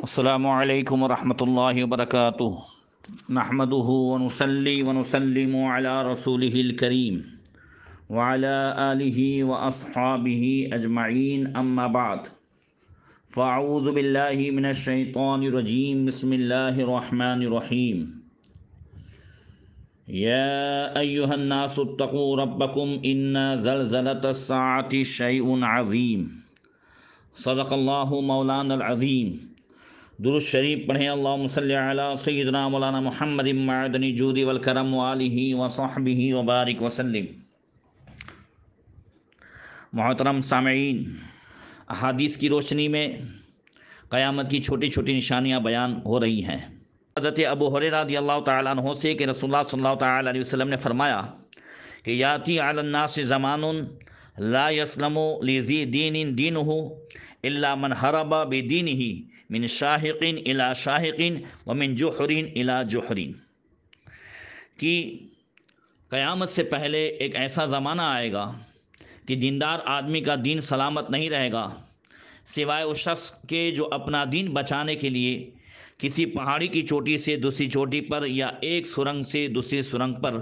अस्सलामु अलैकुम वरहमतुल्लाहि वबरकातुहु नहमदुहु व नुसल्ली व नुसल्लिमु अला रसूलिहिल करीम व अला आलिहि व अस्हाबिहि अजमईन अम्मा बाद फ़अऊज़ु बिल्लाहि मिनश शैतानिर रजीम बिस्मिल्लाहिर रहमानिर रहीम या अय्युहन नासु इत्तक़ू रब्बकुम इन्ना ज़लज़लतस साअति शैउन अज़ीम सदक़ल्लाहु मौलानल अज़ीम। दुरूद शरीफ पढ़ें। अल्लाहुम्मा सल्लि अला सय्यिदिना मौलाना मुहम्मदिन मअदनी जूदी वल करम व आलिहि व सहबिहि व बारिक वसल्लिम। मोहतरम सामईन, अहादीस की रोशनी में क़यामत की छोटी छोटी निशानियाँ बयान हो रही हैं। हज़रत अबू हुरैरा रज़ियल्लाहु तआला अन्हु से कि रसूलुल्लाह सल्लल्लाहु तआला अलैहि वसल्लम ने फरमाया कि याती अलन नास ज़मानुन ला यस्लमु लिज़ी दीनिन दीनुहु इल्ला मन हरबा बिदीनिही मिन शाहिकिन इला शाहिकिन व मिन जुहरिन इला जुहरिन। कि क़यामत से पहले एक ऐसा ज़माना आएगा कि दीनदार आदमी का दीन सलामत नहीं रहेगा सिवाय उस शख्स के जो अपना दीन बचाने के लिए किसी पहाड़ी की चोटी से दूसरी चोटी पर या एक सुरंग से दूसरी सुरंग पर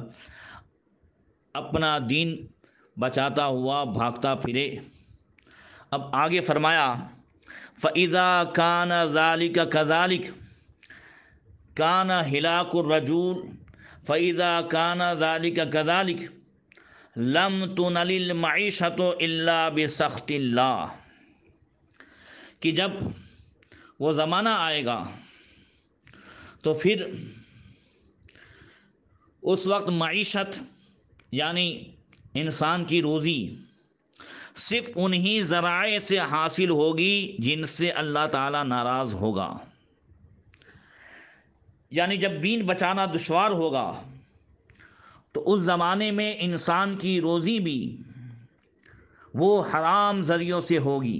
अपना दीन बचाता हुआ भागता फिरे। अब आगे फरमाया फ़इज़ा काना ज़ालिका कज़ालिक काना हिलाकुर रजूल फ़इज़ा काना ज़ालिका कज़ालिक लम तुनलिल मईशतु इल्ला बिसख्तिल्लाह। कि जब वो ज़माना आएगा तो फिर उस वक्त मईशत यानी इंसान की रोज़ी सिर्फ उन्हीं ज़राए से हासिल होगी जिनसे अल्लाह ताला नाराज़ होगा। यानी जब दीन बचाना दुश्वार होगा तो उस ज़माने में इंसान की रोज़ी भी वो हराम ज़रियों से होगी।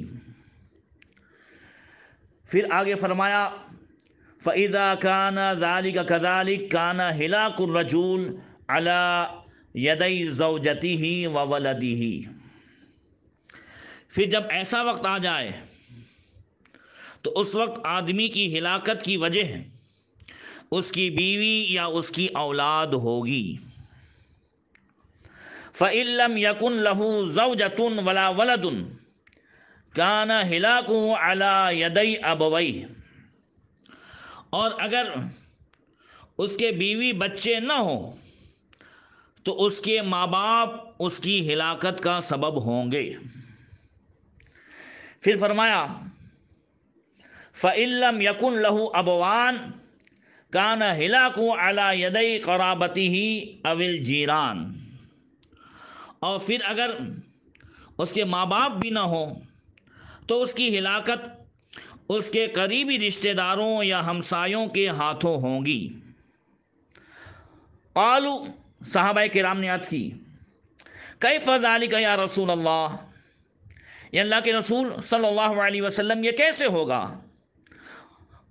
फिर आगे फरमाया फ़इज़ा काना ज़ालिका कज़ालिक काना हिलाकुर रजूल अला यदै ज़ौजतिही व वलदिही। फिर जब ऐसा वक्त आ जाए तो उस वक्त आदमी की हिलाकत की वजह उसकी बीवी या उसकी औलाद होगी। फ़इल्लम यकुन लहू ज़ौजतुन वला वलदुन काना हिलाकुहु अला यदै अबवैह। और अगर उसके बीवी बच्चे न हो तो उसके माँ बाप उसकी हिलाकत का सबब होंगे। फिर फरमाया फ़इल्लम यकुन लहू अबवान काना हिलाकु अला यदै क़राबतिही अविल जीरान। और फिर अगर उसके माँ बाप भी ना हो तो उसकी हिलाकत उसके करीबी रिश्तेदारों या हमसायों के हाथों होंगी। क़ालू, सहाबाए किराम ने अर्ज़ की, कैफ़ ज़ालिका या रसूल अल्लाह, या अल्लाह के रसूल सल्लल्लाहु अलैहि वसल्लम ये कैसे होगा।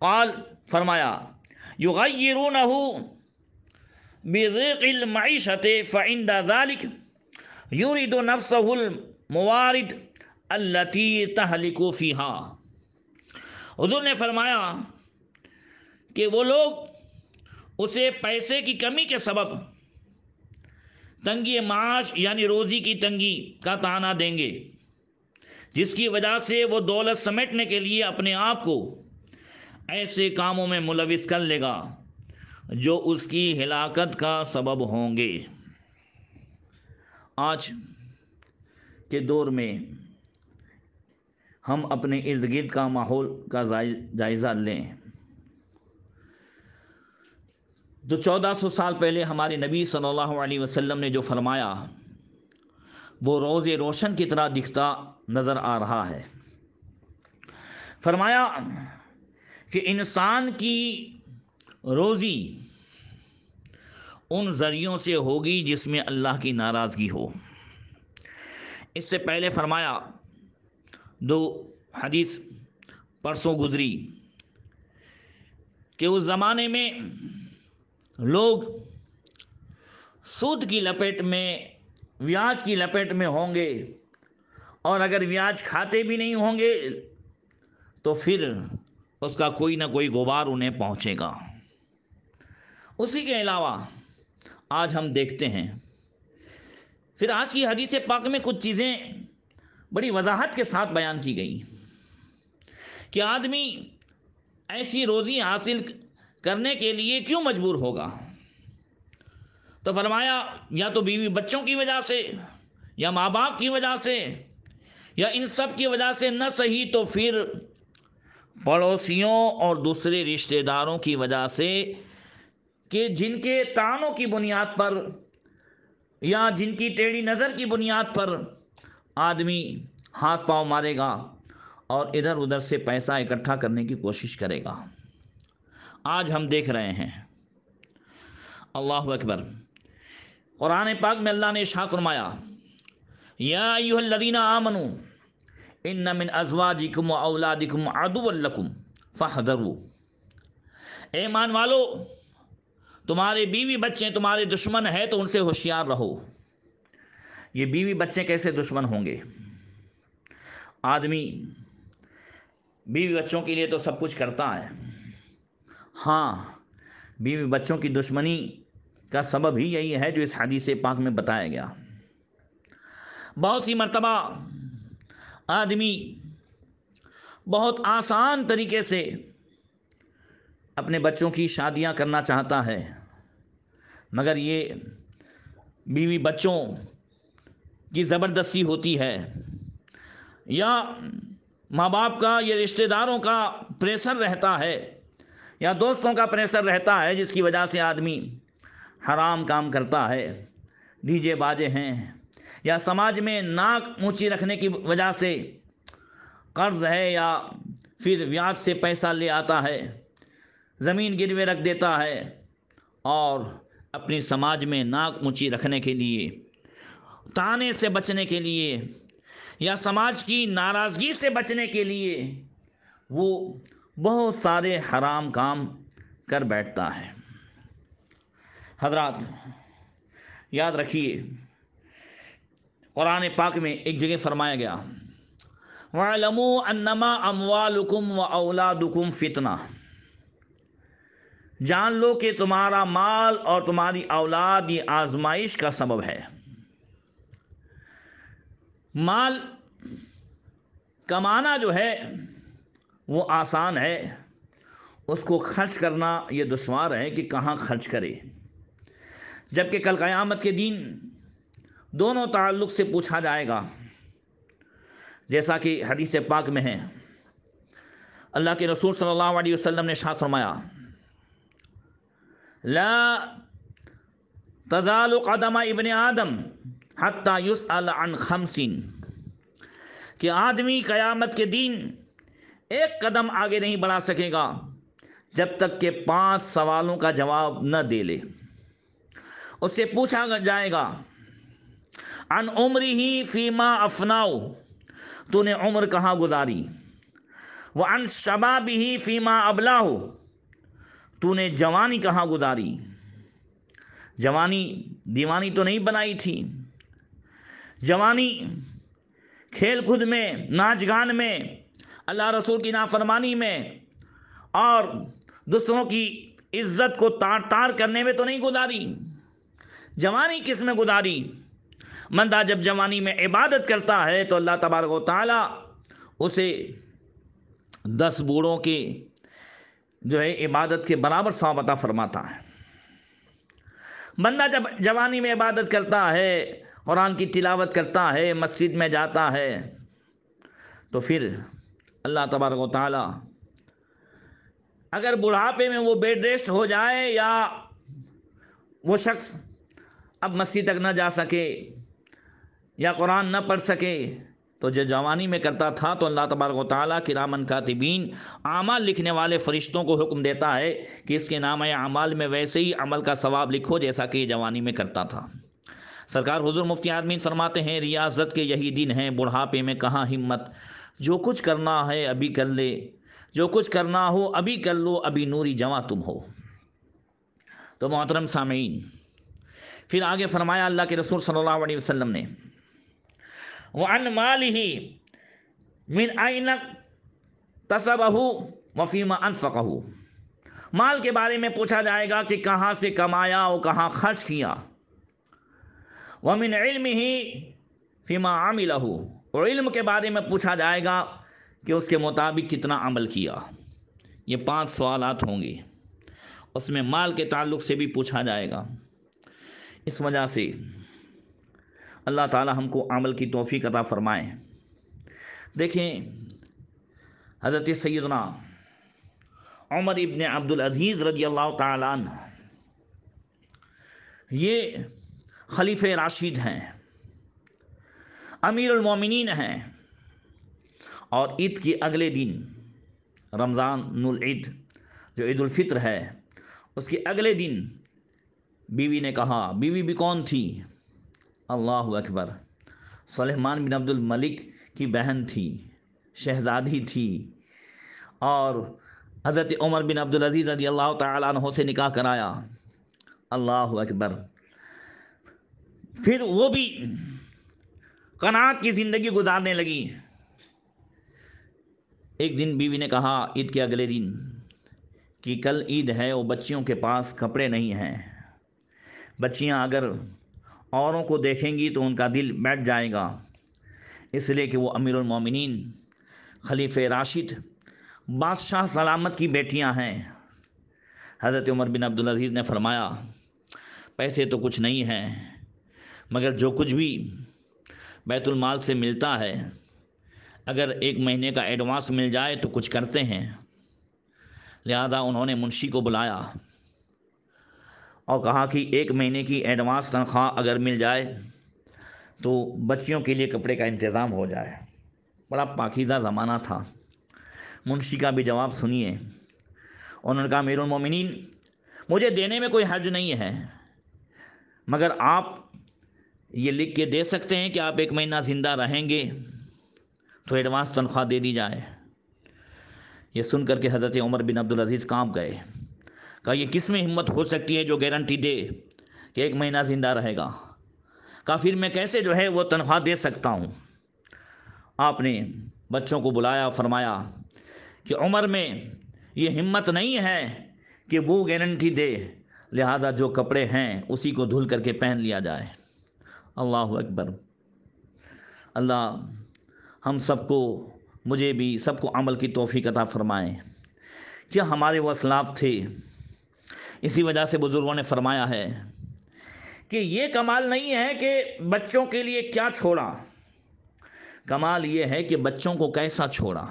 क़ाल, फरमाया युग़य्यिरूनहु बिज़िक़िल मईशति फ़इंदा ज़ालिक युरिदु नफ्सहुल मुवारिद अल्लती तहलिकु फ़ीहा। हुज़ूर ने फरमाया कि वो लोग उसे पैसे की कमी के सबब तंगी माश यानी रोज़ी की तंगी का ताना देंगे जिसकी वजह से वो दौलत समेटने के लिए अपने आप को ऐसे कामों में मुलविस कर लेगा जो उसकी हिलाकत का सबब होंगे। आज के दौर में हम अपने इर्द गिर्द का माहौल का जायज़ा लें तो 1400 साल पहले हमारे नबी सल्लल्लाहु अलैहि वसल्लम ने जो फरमाया वो रोज़े रोशन की तरह दिखता नज़र आ रहा है। फरमाया कि इंसान की रोज़ी उन ज़रियों से होगी जिसमें अल्लाह की नाराज़गी हो। इससे पहले फरमाया, दो हदीस परसों गुजरी कि उस ज़माने में लोग सूद की लपेट में, ब्याज की लपेट में होंगे और अगर ब्याज खाते भी नहीं होंगे तो फिर उसका कोई ना कोई गुबार उन्हें पहुंचेगा। उसी के अलावा आज हम देखते हैं, फिर आज की हदीस पाक में कुछ चीज़ें बड़ी वजाहत के साथ बयान की गई कि आदमी ऐसी रोज़ी हासिल करने के लिए क्यों मजबूर होगा। तो फरमाया, या तो बीवी बच्चों की वजह से, या माँ बाप की वजह से, या इन सब की वजह से, न सही तो फिर पड़ोसियों और दूसरे रिश्तेदारों की वजह से, कि जिनके तानों की बुनियाद पर या जिनकी टेढ़ी नज़र की बुनियाद पर आदमी हाथ पांव मारेगा और इधर उधर से पैसा इकट्ठा करने की कोशिश करेगा। आज हम देख रहे हैं, अल्लाहु अकबर, कुरान पाक में अल्लाह ने इरशाद फरमाया, या अय्युहल्लज़ीना आमनू इन्न मिन अज़वाजिकुम व औलादिकुम अदुव्वन लकुम फहज़रू। ईमान वालो, तुम्हारे बीवी बच्चे तुम्हारे दुश्मन है तो उनसे होशियार रहो। ये बीवी बच्चे कैसे दुश्मन होंगे? आदमी बीवी बच्चों के लिए तो सब कुछ करता है। हाँ, बीवी बच्चों की दुश्मनी का सबब ही यही है जो इस हदीस पाक में बताया गया। बहुत सी मर्तबा आदमी बहुत आसान तरीके से अपने बच्चों की शादियां करना चाहता है, मगर ये बीवी बच्चों की ज़बरदस्ती होती है, या माँ बाप का या रिश्तेदारों का प्रेशर रहता है, या दोस्तों का प्रेशर रहता है, जिसकी वजह से आदमी हराम काम करता है। डीजे बाजे हैं, या समाज में नाक ऊंची रखने की वजह से कर्ज है, या फिर ब्याज से पैसा ले आता है, ज़मीन गिरवे रख देता है, और अपनी समाज में नाक ऊंची रखने के लिए, ताने से बचने के लिए, या समाज की नाराज़गी से बचने के लिए वो बहुत सारे हराम काम कर बैठता है। हज़रात, याद रखिए, कुरान पाक में एक जगह फरमाया गया, वअलमू अन्नमा अमवालुकुम व औलादुकुम फितना। जान लो कि तुम्हारा माल और तुम्हारी औलाद ये आजमाइश का सबब है। माल कमाना जो है वो आसान है, उसको खर्च करना ये दुश्वार है कि कहाँ खर्च करे। जबकि कल क़यामत के दिन दोनों ताल्लुक़ से पूछा जाएगा, जैसा कि हदीस पाक में है। अल्लाह के रसूल सल्लल्लाहु अलैहि वसल्लम ने इरशाद फरमाया, ला तज़ालु क़दमा इब्न आदम हत्ता युसअल अन खमसिन, कि आदमी क़यामत के दिन एक कदम आगे नहीं बढ़ा सकेगा जब तक कि 5 सवालों का जवाब न दे ले। उससे पूछा जाएगा, अन उम्री ही फ़ीमा अफनाओ, तूने उम्र कहाँ गुजारी, व अन शबाबी ही फ़ीमा अबलाहो, तूने जवानी कहाँ गुजारी। जवानी दीवानी तो नहीं बनाई थी, जवानी खेल कूद में, नाच गान में, अल्लाह रसूल की नाफरमानी में और दूसरों की इज्जत को तार तार करने में तो नहीं गुजारी। जवानी किस में गुजारी? बंदा जब जवानी में इबादत करता है तो अल्लाह तबारक व तआला उसे 10 बूढ़ों के जो है इबादत के बराबर सवाब अता फरमाता है। बंदा जब जवानी में इबादत करता है, कुरान की तिलावत करता है, मस्जिद में जाता है, तो फिर अल्लाह तबारक व तआला अगर बुढ़ापे में वो बेड रेस्ट हो जाए या वो शख्स अब मस्जिद तक न जा सके या कुरान न पढ़ सके, तो जो जवानी में करता था तो अल्लाह तबारक व तआला किरामन कातिबीन आमाल लिखने वाले फ़रिश्तों को हुक्म देता है कि इसके नाम आमाल में वैसे ही अमल का सवाब लिखो जैसा कि जवानी में करता था। सरकार हुज़ूर मुफ्ती आदमीन फरमाते हैं, रियाज़त के यही दिन हैं, बुढ़ापे में कहाँ हिम्मत, जो कुछ करना है अभी कर ले, जो कुछ करना हो अभी कर लो, अभी नूरी जवां तुम हो। तो मोहतरम सामीन, फिर आगे फरमाया अल्लाह के रसूल सल्लल्लाहु अलैहि वसल्लम ने, व अन मालिही मिन ऐन तसबहु वफ़ीमा अनफ़क़हू, माल के बारे में पूछा जाएगा कि कहाँ से कमाया और कहाँ खर्च किया। वमिन इल्मिही फ़ीमा आमिलहू, और इल्म के बारे में पूछा जाएगा कि उसके मुताबिक कितना अमल किया। ये 5 सवालात होंगे। उसमें माल के ताल्लुक़ से भी पूछा जाएगा। इस वजह से अल्लाह ताला हमको अमल की तौफ़ीक़ अता फ़रमाए। देखें, हज़रत सैयदना उमर इब्न अब्दुल अज़ीज़ रज़ियल्लाहु ताला अन्हु, ये खलीफ़े राशिद हैं, अमीरुल मोमिनीन हैं, और ईद के अगले दिन रमज़ानुल ईद जो ईद उल फ़ित्र है, उसके अगले दिन बीवी ने कहा, बीवी भी कौन थी? अल्लाहु अकबर, सुलेमान बिन अब्दुल मलिक की बहन थी, शहज़ादी थी, और हज़रत उमर बिन अब्दुल अज़ीज़ रज़ियल्लाहु ताला अन्हु से निकाह कराया। अल्लाहु अकबर। फिर वो भी क़नाअत की ज़िंदगी गुजारने लगी। एक दिन बीवी ने कहा ईद के अगले दिन कि कल ईद है और बच्चियों के पास कपड़े नहीं हैं, बच्चियां अगर औरों को देखेंगी तो उनका दिल बैठ जाएगा, इसलिए कि वो अमीरुल मोमिनीन खलीफ़े राशिद बादशाह सलामत की बेटियां हैं। हज़रत उमर बिन अब्दुल अज़ीज़ ने फरमाया, पैसे तो कुछ नहीं हैं, मगर जो कुछ भी बैतुल माल से मिलता है, अगर 1 महीने का एडवांस मिल जाए तो कुछ करते हैं। लिहाजा उन्होंने मुंशी को बुलाया और कहा कि 1 महीने की एडवांस तनख्वाह अगर मिल जाए तो बच्चियों के लिए कपड़े का इंतज़ाम हो जाए। बड़ा पाकीज़ा ज़माना था। मुंशी का भी जवाब सुनिए। उन्होंने कहा, अमीरुल मोमिनीन, मुझे देने में कोई हर्ज नहीं है, मगर आप ये लिख के दे सकते हैं कि आप 1 महीना ज़िंदा रहेंगे तो एडवांस तनख्वाह दे दी जाए। ये सुन करके हज़रत उमर बिन अब्दुल अज़ीज़ कांप गए। कहा, ये किस में हिम्मत हो सकती है जो गारंटी दे कि 1 महीना ज़िंदा रहेगा? कहा, फिर मैं कैसे जो है वो तनख्वाह दे सकता हूँ? आपने बच्चों को बुलाया, फरमाया कि उमर में ये हिम्मत नहीं है कि वो गारंटी दे, लिहाजा जो कपड़े हैं उसी को धुल करके पहन लिया जाए। अल्लाहु अकबर। अल्लाह हम सबको, मुझे भी, सबको अमल की तौफ़ीक़ अता फ़रमाए। क्या हमारे वो असलाफ़ थे। इसी वजह से बुज़ुर्गों ने फ़रमाया है कि ये कमाल नहीं है कि बच्चों के लिए क्या छोड़ा, कमाल ये है कि बच्चों को कैसा छोड़ा।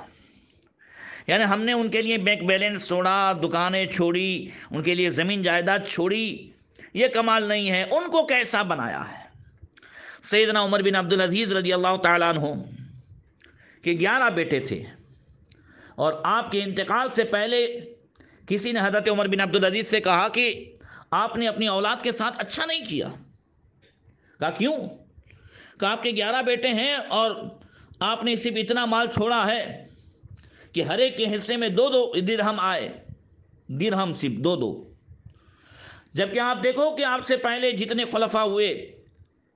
यानी हमने उनके लिए बैंक बैलेंस छोड़ा, दुकानें छोड़ी, उनके लिए ज़मीन जायदाद छोड़ी, ये कमाल नहीं है, उनको कैसा बनाया है। सैयदना उमर बिन अब्दुल अज़ीज़ रज़ियल्लाहु ताला अन्हु के 11 बेटे थे, और आपके इंतकाल से पहले किसी ने हज़रत उमर बिन अब्दुल अज़ीज़ से कहा कि आपने अपनी औलाद के साथ अच्छा नहीं किया। कहा, क्यों? कहा, आपके 11 बेटे हैं और आपने सिर्फ इतना माल छोड़ा है कि हर एक के हिस्से में 2-2 दिरहम आए, दिरहम सिर्फ 2-2। जबकि आप देखो कि आपसे पहले जितने खुलफा हुए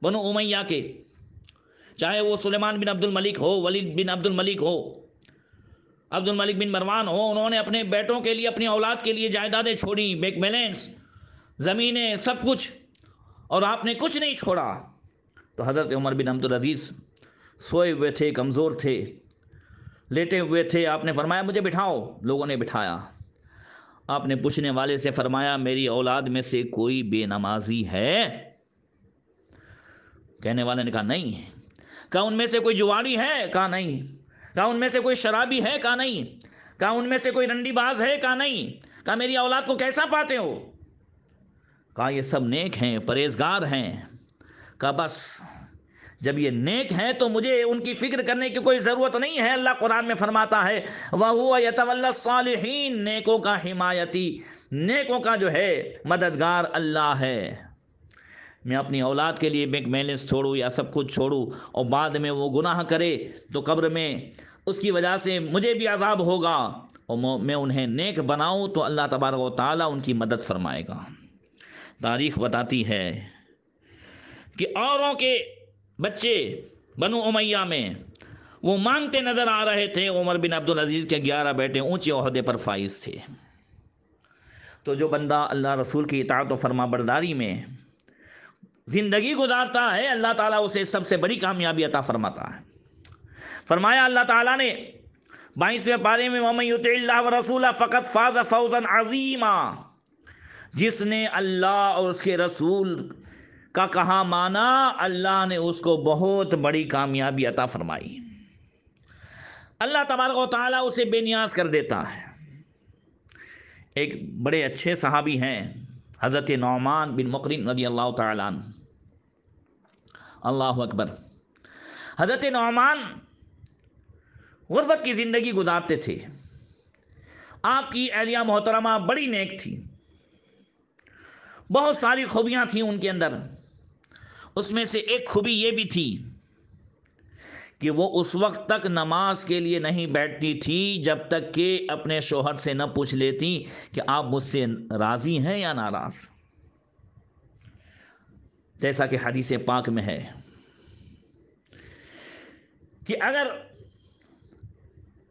बनु उमैया के, चाहे वो सुलेमान बिन अब्दुल मलिक हो, वलीद बिन अब्दुल मलिक हो, अब्दुल मलिक बिन मरवान हो, उन्होंने अपने बेटों के लिए, अपनी औलाद के लिए जायदादें छोड़ी, बैंक बैलेंस, ज़मीनें, सब कुछ, और आपने कुछ नहीं छोड़ा। तो हज़रत उमर बिन अब्दुल अज़ीज़ सोए हुए थे, कमज़ोर थे, लेटे हुए थे। आपने फरमाया, मुझे बिठाओ। लोगों ने बिठाया। आपने पूछने वाले से फरमाया, मेरी औलाद में से कोई बेनमाजी है? कहने वाले ने कहा, नहीं। कहा, उनमें से कोई जुआरी है? कहा, नहीं। कहा, उनमें से कोई शराबी है? कहा, नहीं। कहा, उनमें से कोई रंडीबाज है? कहा, नहीं। कहा, मेरी औलाद को कैसा पाते हो? कहा, ये सब नेक हैं, परहेजगार हैं। कहा, बस जब ये नेक हैं तो मुझे उनकी फ़िक्र करने की कोई ज़रूरत नहीं है। अल्लाह कुरान में फरमाता है, वहुव यतवल्ला सालिहीन, नेकों का हिमायती, नेकों का जो है मददगार अल्लाह है। मैं अपनी औलाद के लिए बैंक बैलेंस छोड़ूँ या सब कुछ छोड़ूँ और बाद में वो गुनाह करे तो कब्र में उसकी वजह से मुझे भी अज़ाब होगा, और मैं उन्हें नेक बनाऊँ तो अल्लाह तबारक व तआला उनकी मदद फरमाएगा। तारीख़ बताती है कि औरों के बच्चे बनु उमैया में वो मांगते नजर आ रहे थे। उमर बिन अब्दुल अजीज़ के 11 बेटे ऊंचे ओहदे पर फाइज थे। तो जो बंदा अल्लाह रसूल की इताअत और फरमाबरदारी में ज़िंदगी गुजारता है, अल्लाह ताला उसे सबसे बड़ी कामयाबी अता फरमाता है। फरमाया अल्लाह ताला ने 22वें पारे में, वमन युतिइल्लाह व रसूला फ़क़द फ़ाज़ फ़ौज़न अज़ीमा, जिसने अल्लाह और उसके रसूल का कहा माना, अल्लाह ने उसको बहुत बड़ी कामयाबी अता फरमाई। अल्लाह तबारक व तआला उसे बेनियाज कर देता है। एक बड़े अच्छे सहाबी हैं हज़रत नौमान बिन मुक़रिन रज़ियल्लाहु तआला अन्हु। अल्लाहु अकबर। हज़रत नौमान गुर्बत की ज़िंदगी गुजारते थे। आपकी अहलिया मोहतरमा बड़ी नेक थी, बहुत सारी खूबियाँ थीं उनके अंदर। उसमें से एक खूबी ये भी थी कि वो उस वक्त तक नमाज के लिए नहीं बैठती थी जब तक कि अपने शोहर से न पूछ लेती कि आप मुझसे राज़ी हैं या नाराज़। जैसा कि हदीस पाक में है कि अगर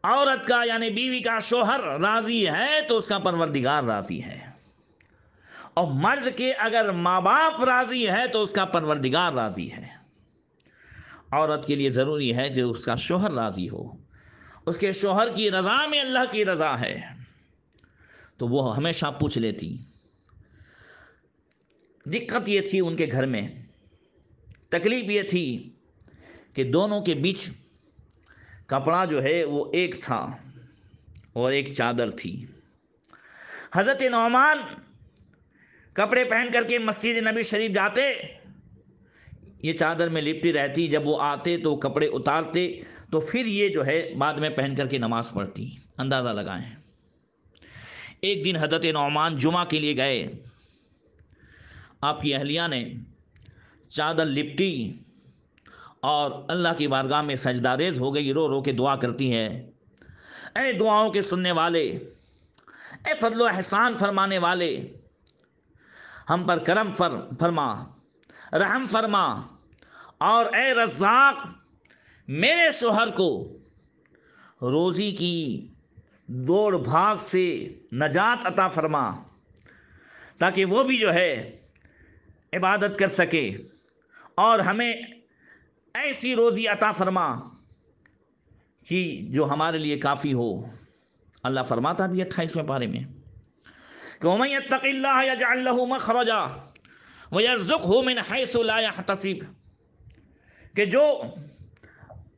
औरत का यानी बीवी का शोहर राज़ी है तो उसका परवरदिगार राज़ी है, और मर्द के अगर माँ बाप राज़ी है तो उसका परवरदिगार राज़ी है। औरत के लिए ज़रूरी है जो उसका शोहर राज़ी हो, उसके शोहर की रज़ा में अल्लाह की रज़ा है, तो वो हमेशा पूछ लेती। दिक्कत ये थी उनके घर में, तकलीफ़ ये थी कि दोनों के बीच कपड़ा जो है वो एक था और एक चादर थी। हज़रत नौमान कपड़े पहन करके मस्जिद नबी शरीफ जाते, ये चादर में लिपटी रहती। जब वो आते तो कपड़े उतारते, तो फिर ये जो है बाद में पहन करके नमाज़ पढ़ती। अंदाज़ा लगाएं। एक दिन हज़रत नौमान जुमा के लिए गए, आपकी अहलिया ने चादर लिपटी और अल्लाह की बारगाह में सजदारेज़ हो गई, रो रो के दुआ करती है, ऐ दुआओं के सुनने वाले, ऐ फजलो एहसान फरमाने वाले, हम पर करम फरमा, रहम फरमा, और ए रज़्ज़ाक़ मेरे शोहर को रोज़ी की दौड़ भाग से नजात अता फरमा, ताकि वो भी जो है इबादत कर सके, और हमें ऐसी रोज़ी अता फरमा कि जो हमारे लिए काफ़ी हो। अल्लाह फरमाता भी 28वें पारे में कि वमन यत्तक़िल्लाह यजअल लहू मख़रजा व यर्ज़ुक़हु मिन हैसु ला यहतसिब, कि जो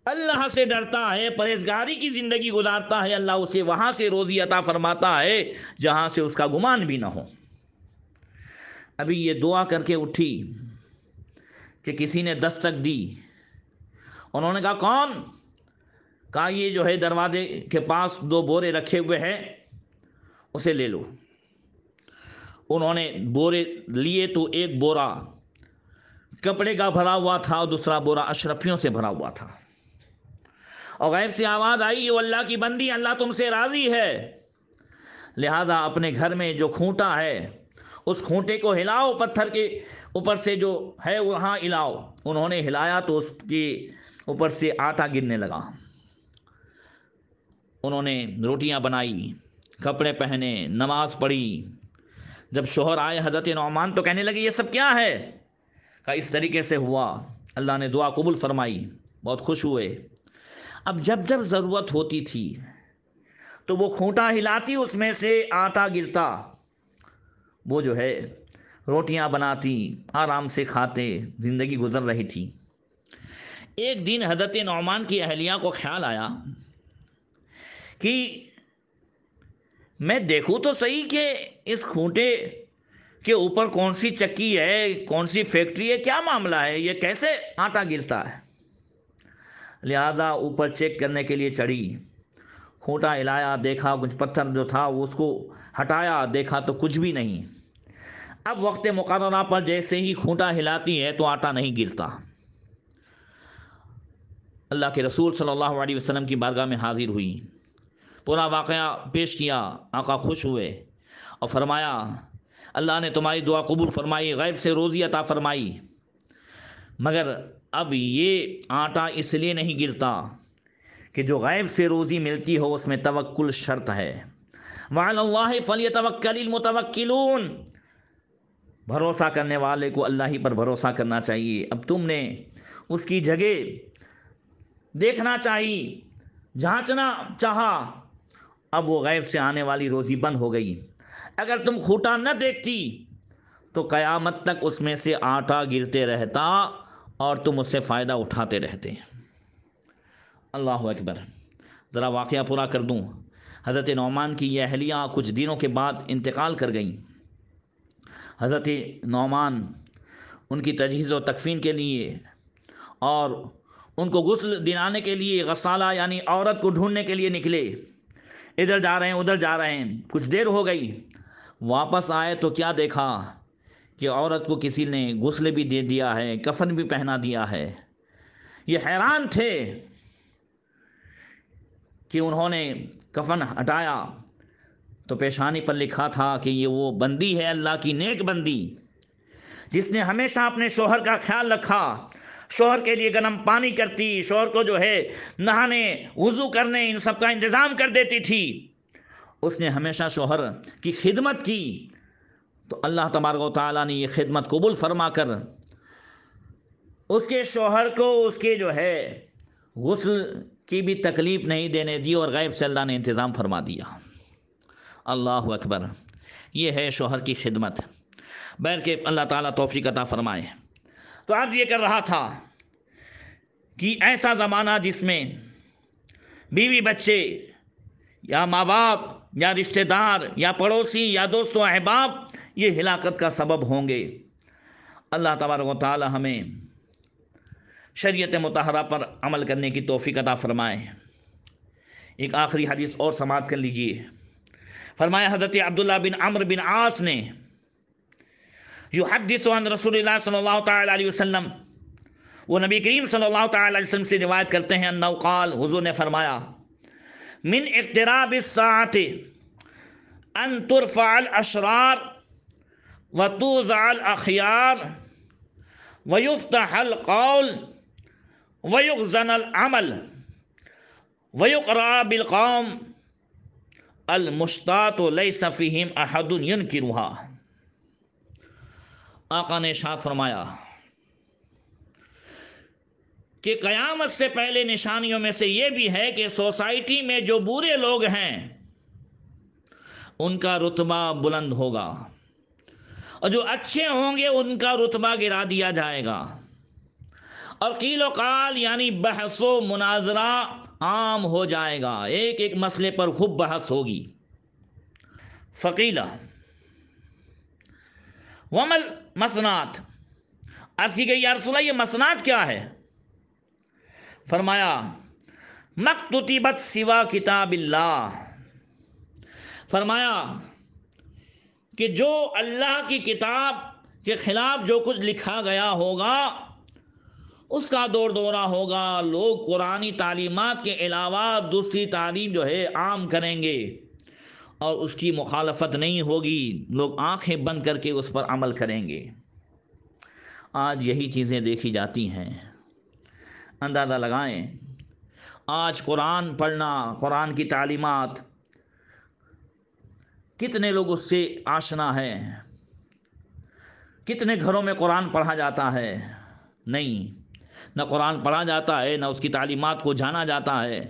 अल्लाह से डरता है, परहेज़गारी की ज़िंदगी गुजारता है, अल्लाह उसे वहाँ से रोज़ी अता फरमाता है जहाँ से उसका गुमान भी ना हो। अभी ये दुआ करके उठी कि किसी ने दस्तक दी। उन्होंने कहा कौन? कहा ये जो है दरवाजे के पास 2 बोरे रखे हुए हैं, उसे ले लो। उन्होंने बोरे लिए तो एक बोरा कपड़े का भरा हुआ था और दूसरा बोरा अशरफियों से भरा हुआ था। और गैब से आवाज़ आई, वो अल्लाह की बंदी, अल्लाह तुमसे राज़ी है, लिहाजा अपने घर में जो खूंटा है उस खूंटे को हिलाओ, पत्थर के ऊपर से जो है वहाँ हिलाओ। उन्होंने हिलाया तो उसके ऊपर से आटा गिरने लगा। उन्होंने रोटियां बनाई, कपड़े पहने, नमाज पढ़ी। जब शोहर आए हज़रत नौमान तो कहने लगे ये सब क्या है? कहा इस तरीके से हुआ, अल्लाह ने दुआ कबूल फरमाई, बहुत खुश हुए। अब जब जब ज़रूरत होती थी तो वो खूंटा हिलाती, उसमें से आटा गिरता, वो जो है रोटियां बनाती, आराम से खाते, ज़िंदगी गुजर रही थी। एक दिन हज़रत नौमान की अहलिया को ख्याल आया कि मैं देखूँ तो सही कि इस खूंटे के ऊपर कौन सी चक्की है, कौन सी फैक्ट्री है, क्या मामला है, ये कैसे आटा गिरता है। लिहाजा ऊपर चेक करने के लिए चढ़ी, खूंटा हिलाया, देखा कुछ पत्थर जो था वो उसको हटाया, देखा तो कुछ भी नहीं। अब वक्त मुकर्ररा पर जैसे ही खूंटा हिलाती है तो आटा नहीं गिरता। अल्लाह के रसूल सल्लल्लाहु अलैहि वसल्लम की बारगाह में हाजिर हुई, पूरा वाक़या पेश किया। आका खुश हुए और फरमाया अल्लाह ने तुम्हारी दुआ कबूल फरमाई, गैब से रोज़ी अता फरमाई, मगर अब ये आटा इसलिए नहीं गिरता कि जो गैब से रोज़ी मिलती हो उसमें तवक्कुल शर्त है। वअलल्लाहि फलियतवक्कलिल मुतवक्किलून, भरोसा करने वाले को अल्लाह ही पर भरोसा करना चाहिए। अब तुमने उसकी जगह देखना चाहिए, जांचना चाहा, अब वो गैब से आने वाली रोज़ी बंद हो गई। अगर तुम खूंटा न देखती तो क़यामत तक उसमें से आटा गिरते रहता और तुम उससे फ़ायदा उठाते रहते। अल्लाह अकबर। ज़रा वाक़या पूरा कर दूँ। हज़रत नौमान की यह अहलिया कुछ दिनों के बाद इंतकाल कर गईं। हज़रत नौमान उनकी तजहीज़ व तकफ़ीन के लिए और उनको गुस्ल दिलाने के लिए गसाला यानी औरत को ढूंढने के लिए निकले। इधर जा रहे हैं उधर जा रहे हैं, कुछ देर हो गई। वापस आए तो क्या देखा कि औरत को किसी ने गुस्ल भी दे दिया है, कफन भी पहना दिया है। ये हैरान थे कि उन्होंने कफन हटाया तो पेशानी पर लिखा था कि ये वो बंदी है, अल्लाह की नेक बंदी, जिसने हमेशा अपने शोहर का ख्याल रखा, शोहर के लिए गर्म पानी करती, शोहर को जो है नहाने वज़ू करने इन सब का इंतज़ाम कर देती थी। उसने हमेशा शोहर की खिदमत की। तो अल्लाह तबारक व तआला ने ये खिदमत कबूल फरमा कर उसके शोहर को उसके जो है गुस्ल की भी तकलीफ़ नहीं देने दी और गैब से अल्लाह ने इंतज़ाम फरमा दिया। अल्लाह अकबर। ये है शोहर की खिदमत। बैर के अल्लाह ताला तौफीक अता फरमाए। तो आज ये कर रहा था कि ऐसा ज़माना जिसमें बीवी बच्चे या माँ बाप या रिश्तेदार या पड़ोसी या दोस्तों अहबाब ये हिलाकत का सबब होंगे। अल्लाह तबारक व तआला हमें शरीयत मुतहरा पर अमल करने की तौफीक अता फरमाए। एक आखिरी हदीस और समाअत कर लीजिए। फरमाया हज़रत अब्दुल्लाह बिन अम्र बिन आस ने युहद्दिसु अन रसूलिल्लाह सल्लल्लाहु तआला अलैहि वसल्लम, वो नबी करीम सल्लल्लाहु तआला अलैहि वसल्लम से रिवायत करते हैं, अन्नहु क़ाल, हुज़ूर ने फरमाया, मिन इक़्तिराबिस साअति अन तुरफ़अल अशरार व तुज़अल अख़यार व युफ़्तहल क़ौल व युग़ज़नल अमल व युक़रा बिल क़ौम अल मुश्तातु लैसा फ़ीहिम अहदुन युनकिरुहा। आका ने इरशाद फरमाया कि क़यामत से पहले निशानियों में से ये भी है कि सोसाइटी में जो बुरे लोग हैं उनका रुतबा बुलंद होगा और जो अच्छे होंगे उनका रुतबा गिरा दिया जाएगा। और कीलो काल यानी बहसो मुनाजरा आम हो जाएगा, एक एक मसले पर खूब बहस होगी। फ़कीला वमल मसनात, अर्ज़ की गई या रसूलल्लाह ये मसनात क्या है? फरमाया मक्तुतिबत सिवा किताबिल्लाह, फरमाया कि जो अल्लाह की किताब के ख़िलाफ़ जो कुछ लिखा गया होगा उसका दौर दौरा होगा। लोग कुरानी तालीमात के अलावा दूसरी तालीम जो है आम करेंगे और उसकी मुखालफत नहीं होगी, लोग आंखें बंद करके उस पर अमल करेंगे। आज यही चीज़ें देखी जाती हैं। अंदाज़ा लगाएं, आज कुरान पढ़ना, कुरान की तालीमात, कितने लोग उससे आशना है? कितने घरों में कुरान पढ़ा जाता है? नहीं, न कुरान पढ़ा जाता है, न उसकी तालीमात को जाना जाता है,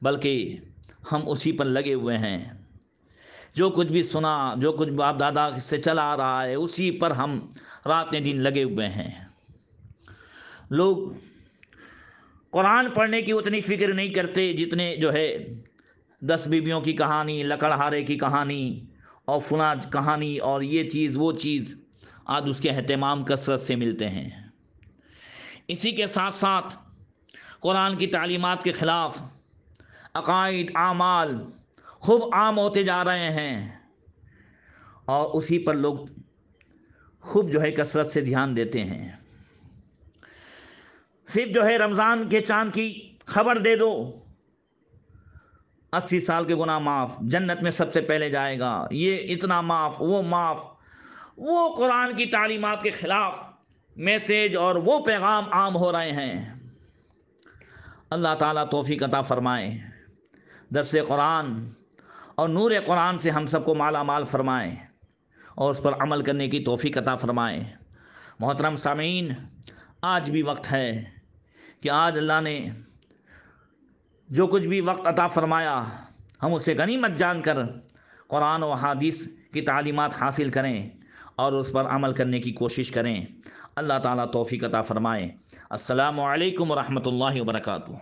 बल्कि हम उसी पर लगे हुए हैं। जो कुछ भी सुना, जो कुछ बाप दादा से चला आ रहा है, उसी पर हम रातें दिन लगे हुए हैं। लोग कुरान पढ़ने की उतनी फ़िक्र नहीं करते जितने जो है 10 बीवियों की कहानी, लकड़हारे की कहानी और फुला कहानी और ये चीज़ वो चीज़, आज उसके अहतमाम कसरत से मिलते हैं। इसी के साथ साथ कुरान की तालीमात के ख़िलाफ़ अक़ाइद, आमाल खूब आम होते जा रहे हैं और उसी पर लोग खूब जो है कसरत से ध्यान देते हैं। सिर्फ जो है रमज़ान के चाँद की खबर दे दो, 80 साल के गुनाह माफ़, जन्नत में सबसे पहले जाएगा, ये इतना माफ़, वो माफ़। वो कुरान की तालीमात के ख़िलाफ़ मैसेज और वो पैगाम आम हो रहे हैं। अल्लाह ताला तौफीक अता फ़रमाए, दर्स कुरान और नूर कुरान से हम सबको माला माल फ़रमाए और उस पर अमल करने की तौफीक अता फ़रमाए। मोहतरम सामीन, आज भी वक्त है कि आज अल्लाह ने जो कुछ भी वक्त अता फ़रमाया हम उसे गनीमत जानकर कुरान और हदीस की तालीमात हासिल करें और उस पर अमल करने की कोशिश करें। अल्लाह ताला तौफीक अता फ़रमाए। अस्सलामु अलैकुम व रहमतुल्लाहि व बरकातुहू।